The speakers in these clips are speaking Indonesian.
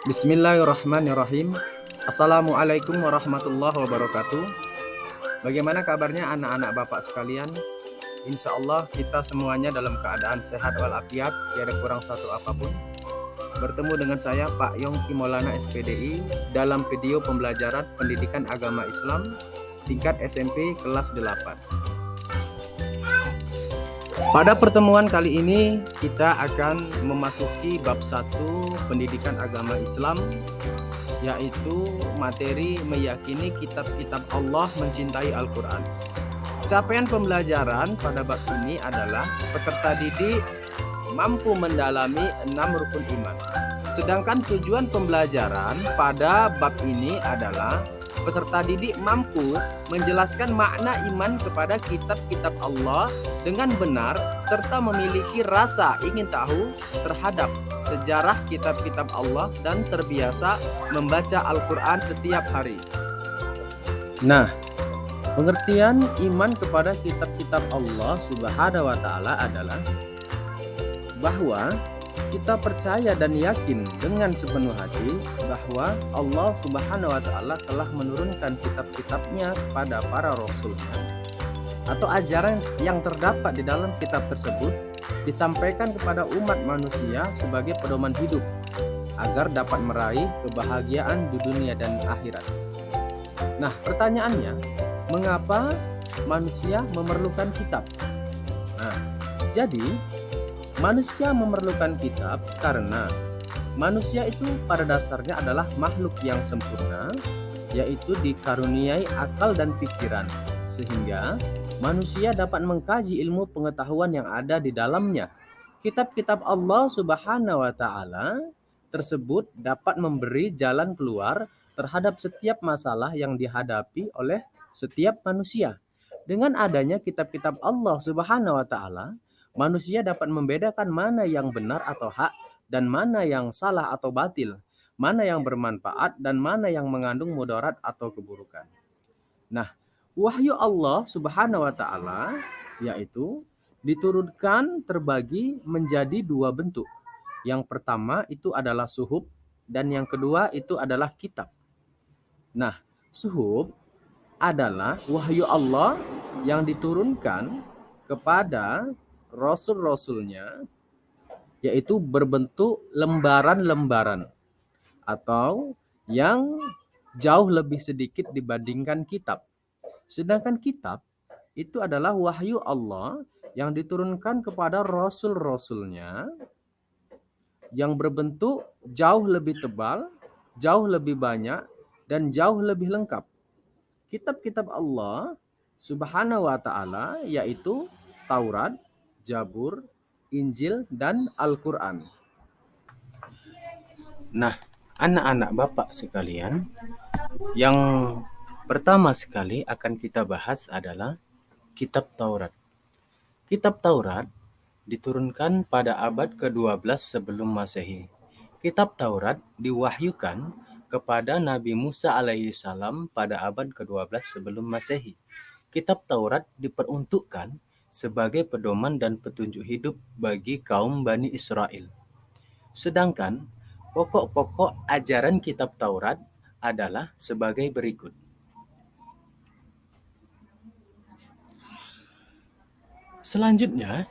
Bismillahirrahmanirrahim. Assalamualaikum warahmatullahi wabarakatuh. Bagaimana kabarnya anak-anak Bapak sekalian? Insya Allah kita semuanya dalam keadaan sehat walafiat, tiada kurang satu apapun. Bertemu dengan saya Pak Yongki Maulana SPDI dalam video pembelajaran pendidikan agama Islam tingkat SMP kelas 8. Pada pertemuan kali ini kita akan memasuki bab 1 pendidikan agama Islam, yaitu materi meyakini kitab-kitab Allah, mencintai Al-Quran. Capaian pembelajaran pada bab ini adalah peserta didik mampu mendalami 6 rukun iman. Sedangkan tujuan pembelajaran pada bab ini adalah peserta didik mampu menjelaskan makna iman kepada kitab-kitab Allah dengan benar serta memiliki rasa ingin tahu terhadap sejarah kitab-kitab Allah dan terbiasa membaca Al-Quran setiap hari. Nah, pengertian iman kepada kitab-kitab Allah Subhanahu wa Ta'ala adalah bahwa kita percaya dan yakin dengan sepenuh hati bahwa Allah Subhanahu wa Ta'ala telah menurunkan kitab-kitabnya kepada para rasulnya, atau ajaran yang terdapat di dalam kitab tersebut disampaikan kepada umat manusia sebagai pedoman hidup agar dapat meraih kebahagiaan di dunia dan akhirat. Nah, pertanyaannya, mengapa manusia memerlukan kitab? Nah, jadi manusia memerlukan kitab karena manusia itu pada dasarnya adalah makhluk yang sempurna, yaitu dikaruniai akal dan pikiran, sehingga manusia dapat mengkaji ilmu pengetahuan yang ada di dalamnya. Kitab-kitab Allah Subhanahu wa Ta'ala tersebut dapat memberi jalan keluar terhadap setiap masalah yang dihadapi oleh setiap manusia. Dengan adanya kitab-kitab Allah Subhanahu wa Ta'ala, manusia dapat membedakan mana yang benar atau hak dan mana yang salah atau batil, mana yang bermanfaat dan mana yang mengandung mudarat atau keburukan. Nah, wahyu Allah Subhanahu wa Ta'ala yaitu diturunkan terbagi menjadi dua bentuk. Yang pertama itu adalah suhuf dan yang kedua itu adalah kitab. Nah, suhuf adalah wahyu Allah yang diturunkan kepada rasul-rasulnya, yaitu berbentuk lembaran-lembaran atau yang jauh lebih sedikit dibandingkan kitab. Sedangkan kitab itu adalah wahyu Allah yang diturunkan kepada rasul-rasulnya yang berbentuk jauh lebih tebal, jauh lebih banyak, dan jauh lebih lengkap. Kitab-kitab Allah Subhanahu wa Ta'ala yaitu Taurat, Zabur, Injil, dan Al-Quran. Nah, anak-anak Bapak sekalian, yang pertama sekali akan kita bahas adalah Kitab Taurat. Kitab Taurat diturunkan pada abad ke-12 sebelum Masehi. Kitab Taurat diwahyukan kepada Nabi Musa alaihissalam pada abad ke-12 sebelum Masehi. Kitab Taurat diperuntukkan sebagai pedoman dan petunjuk hidup bagi kaum Bani Israel. Sedangkan pokok-pokok ajaran kitab Taurat adalah sebagai berikut. Selanjutnya,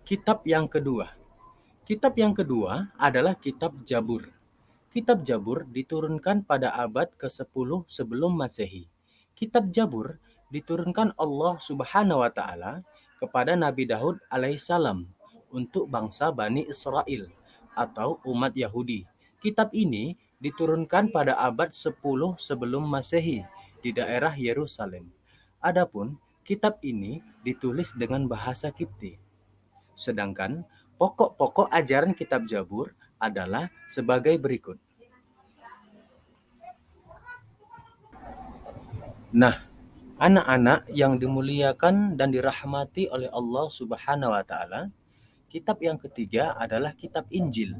kitab yang kedua. Kitab yang kedua adalah kitab Zabur. Kitab Zabur diturunkan pada abad ke-10 sebelum Masehi. Kitab Zabur diturunkan Allah Subhanahu wa Ta'ala kepada Nabi Daud alaihissalam untuk bangsa Bani Israel atau umat Yahudi. Kitab ini diturunkan pada abad 10 sebelum Masehi di daerah Yerusalem. Adapun kitab ini ditulis dengan bahasa Kipti. Sedangkan pokok-pokok ajaran kitab Zabur adalah sebagai berikut. Nah, anak-anak yang dimuliakan dan dirahmati oleh Allah Subhanahu wa Ta'ala, kitab yang ketiga adalah kitab Injil.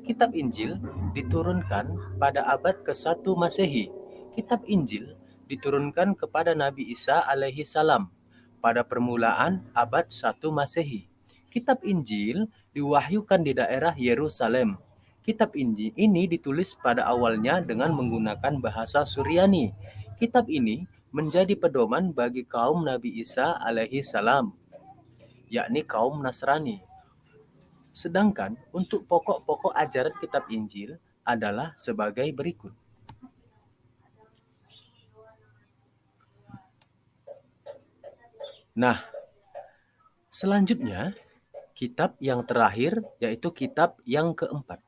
Kitab Injil diturunkan pada abad ke-1 Masehi. Kitab Injil diturunkan kepada Nabi Isa alaihi salam pada permulaan abad 1 Masehi. Kitab Injil diwahyukan di daerah Yerusalem. Kitab ini ditulis pada awalnya dengan menggunakan bahasa Suryani. Kitab ini menjadi pedoman bagi kaum Nabi Isa alaihi salam, yakni kaum Nasrani. Sedangkan untuk pokok-pokok ajaran kitab Injil adalah sebagai berikut. Nah, selanjutnya kitab yang terakhir yaitu kitab yang keempat.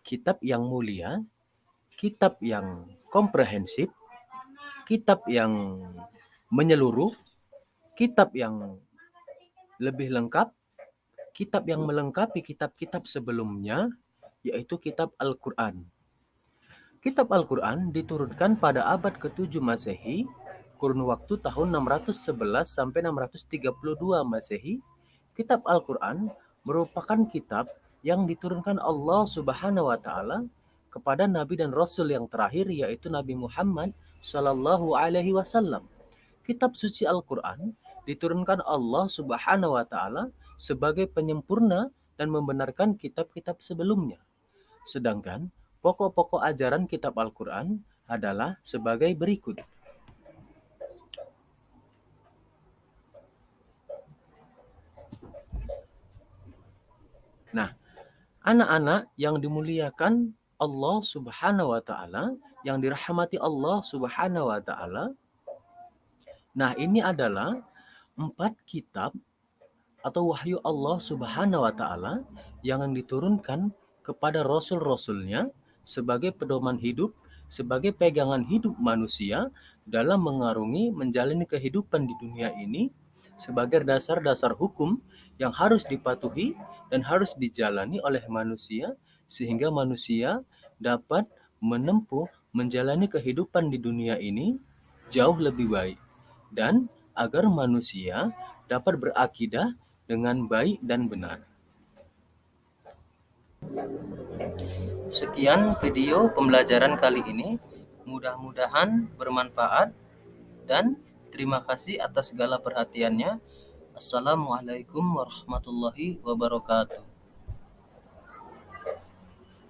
Kitab yang mulia, kitab yang komprehensif, kitab yang menyeluruh, kitab yang lebih lengkap, kitab yang melengkapi kitab-kitab sebelumnya, yaitu kitab Al-Quran. Kitab Al-Quran diturunkan pada abad ke-7 Masehi, kurun waktu tahun 611 sampai 632 Masehi. Kitab Al-Quran merupakan kitab yang diturunkan Allah Subhanahu wa taala kepada nabi dan rasul yang terakhir, yaitu Nabi Muhammad sallallahu alaihi wasallam. Kitab suci Al-Quran diturunkan Allah Subhanahu wa taala sebagai penyempurna dan membenarkan kitab-kitab sebelumnya. Sedangkan pokok-pokok ajaran kitab Al-Quran adalah sebagai berikut. Nah, anak-anak yang dimuliakan Allah Subhanahu wa taala, yang dirahmati Allah Subhanahu wa taala. Nah, ini adalah 4 kitab atau wahyu Allah Subhanahu wa taala yang diturunkan kepada rasul-rasulnya sebagai pedoman hidup, sebagai pegangan hidup manusia dalam mengarungi menjalani kehidupan di dunia ini, sebagai dasar-dasar hukum yang harus dipatuhi dan harus dijalani oleh manusia sehingga manusia dapat menempuh menjalani kehidupan di dunia ini jauh lebih baik, dan agar manusia dapat berakidah dengan baik dan benar. Sekian video pembelajaran kali ini. Mudah-mudahan bermanfaat dan terima kasih atas segala perhatiannya. Assalamualaikum warahmatullahi wabarakatuh.